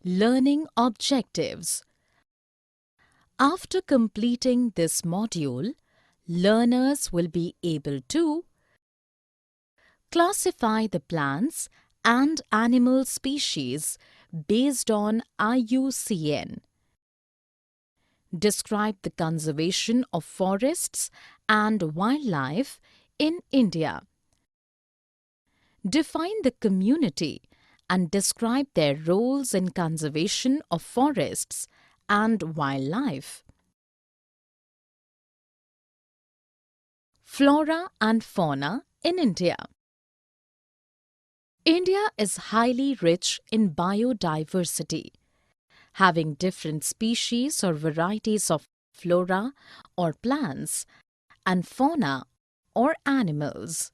Learning objectives. After completing this module, learners will be able to classify the plants and animal species based on IUCN, describe the conservation of forests and wildlife in India, define the community and describe their roles in conservation of forests and wildlife. Flora and fauna in India. India is highly rich in biodiversity, having different species or varieties of flora or plants and fauna or animals.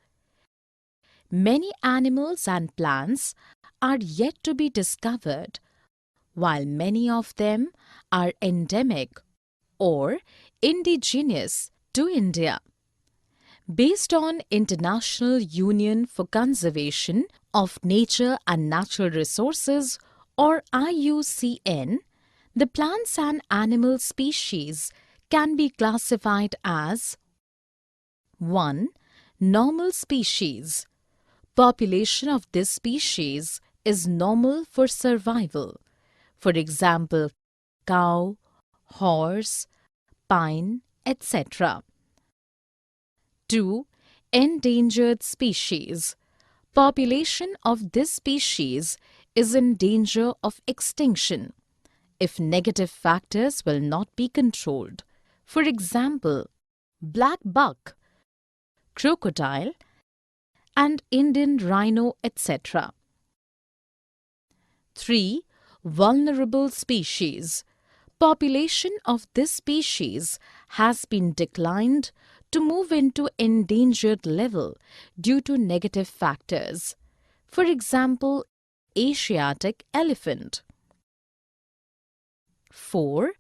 Many animals and plants are yet to be discovered, while many of them are endemic or indigenous to India. Based on International Union for Conservation of Nature and Natural Resources or IUCN, the plants and animal species can be classified as 1. Normal species. Population of this species is normal for survival. For example, cow, horse, pine, etc. 2. Endangered species. Population of this species is in danger of extinction if negative factors will not be controlled. For example, black buck, crocodile, and Indian rhino, etc. 3. Vulnerable species. Population of this species has been declined to move into endangered level due to negative factors. For example, Asiatic elephant. 4.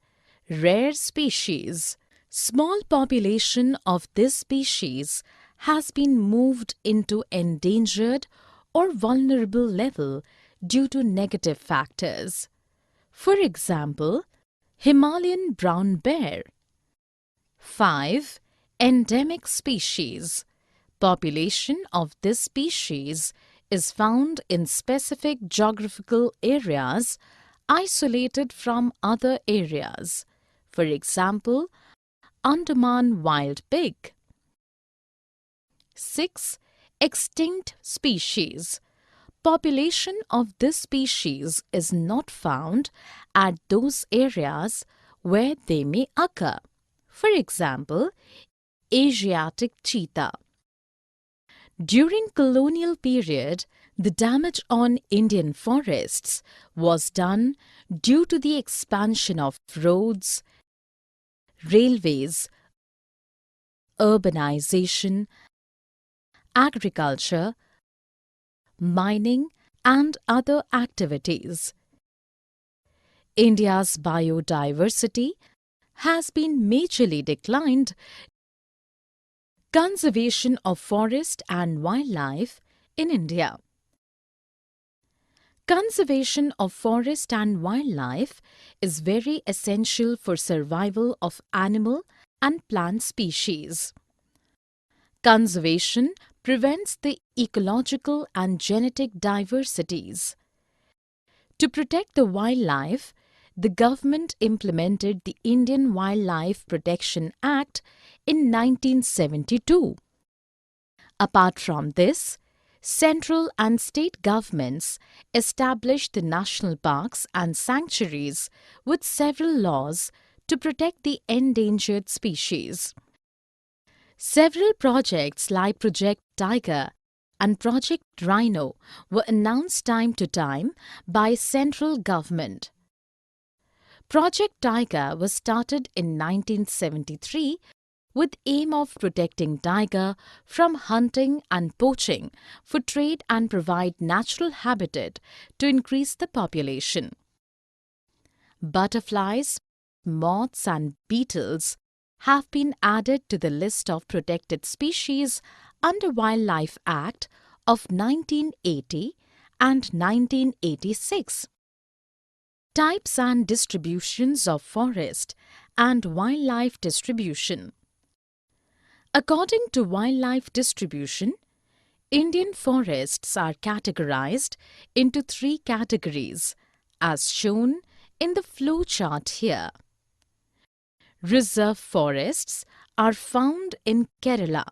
Rare species. Small population of this species has been moved into endangered or vulnerable level due to negative factors. For example, Himalayan brown bear. 5. Endemic species. Population of this species is found in specific geographical areas isolated from other areas. For example, Andaman wild pig. 6. Extinct species. Population of this species is not found at those areas where they may occur. For example, Asiatic cheetah. During colonial period, the damage on Indian forests was done due to the expansion of roads, railways, urbanization, agriculture, mining and other activities. India's biodiversity has been majorly declined. Conservation of forest and wildlife in India. Conservation of forest and wildlife is very essential for survival of animal and plant species. Conservation prevents the ecological and genetic diversities. To protect the wildlife, the government implemented the Indian Wildlife Protection Act in 1972. Apart from this, central and state governments established the national parks and sanctuaries with several laws to protect the endangered species. Several projects like Project TYBA and Project Rhino were announced time to time by central government. Project TYBA was started in 1973 with aim of protecting tiger from hunting and poaching for trade and provide natural habitat to increase the population. Butterflies, moths and beetles have been added to the list of protected species under Wildlife Act of 1980 and 1986. Types and distributions of forest and wildlife distribution. According to wildlife distribution, Indian forests are categorized into 3 categories, as shown in the flowchart here. Reserve forests are found in Kerala,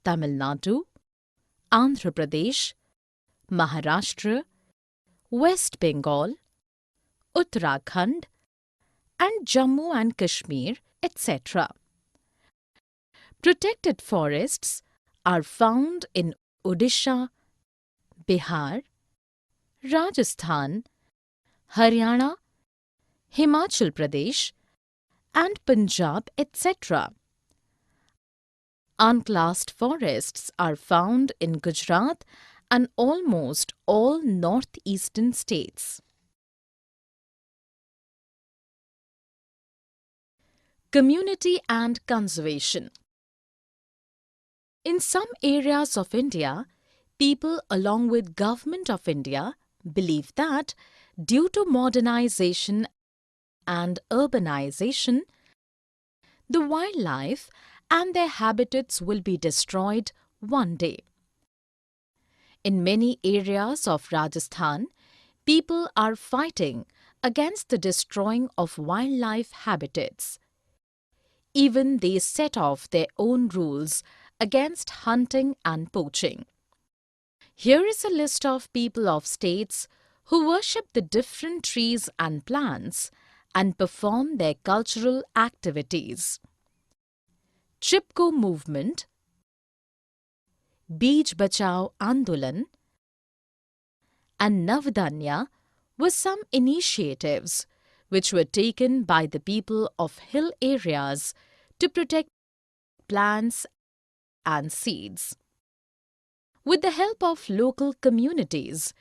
Tamil Nadu, Andhra Pradesh, Maharashtra, West Bengal, Uttarakhand, and Jammu and Kashmir, etc. Protected forests are found in Odisha, Bihar, Rajasthan, Haryana, Himachal Pradesh, and Punjab, etc. Unclassed forests are found in Gujarat and almost all northeastern states. Community and conservation. In some areas of India, people along with Government of India believe that due to modernization and urbanization, the wildlife and their habitats will be destroyed one day. In many areas of Rajasthan, people are fighting against the destroying of wildlife habitats. Even they set off their own rules against hunting and poaching. Here is a list of people of states who worship the different trees and plants and perform their cultural activities. Chipko movement, Bij Bachao Andolan, and Navdanya were some initiatives which were taken by the people of hill areas to protect plants and seeds. With the help of local communities,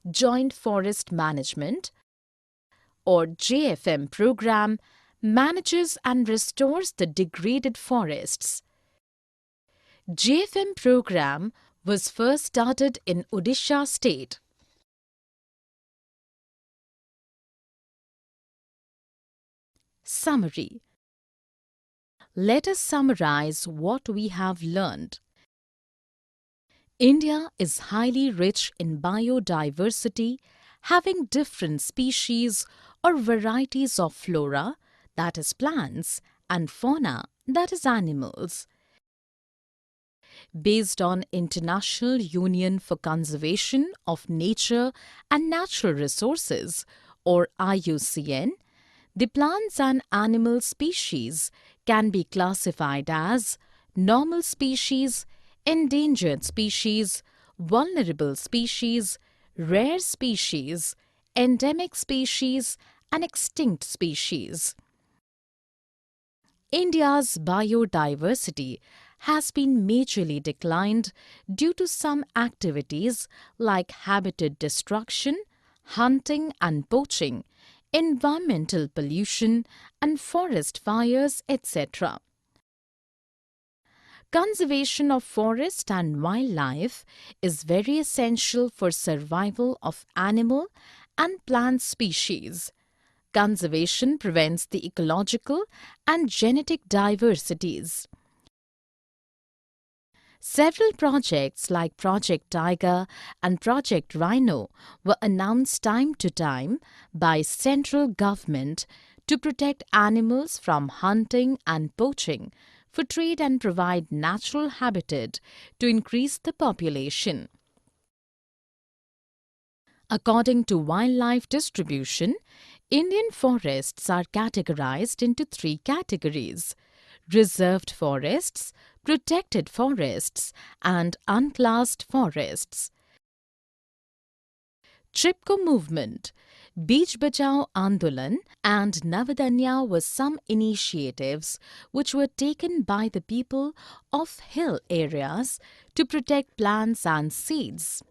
Joint Forest Management or JFM program manages and restores the degraded forests. JFM program was first started in Odisha state. Summary. Let us summarize what we have learned. India is highly rich in biodiversity, having different species or varieties of flora, that is plants, and fauna, that is animals. Based on International Union for Conservation of Nature and Natural Resources, or IUCN, the plants and animal species can be classified as normal species, endangered species, vulnerable species, rare species, endemic species, and extinct species. India's biodiversity has been majorly declined due to some activities like habitat destruction, hunting and poaching, environmental pollution, and forest fires, etc. Conservation of forest and wildlife is very essential for survival of animal and plant species. Conservation prevents the ecological and genetic diversities. Several projects like Project Tiger and Project Rhino were announced time to time by central government to protect animals from hunting and poaching, for trade and provide natural habitat to increase the population. According to wildlife distribution, Indian forests are categorized into 3 categories: reserved forests, protected forests, and unclassed forests. Chipko movement, Bij Bachao Andolan, and Navadanya were some initiatives which were taken by the people of hill areas to protect plants and seeds.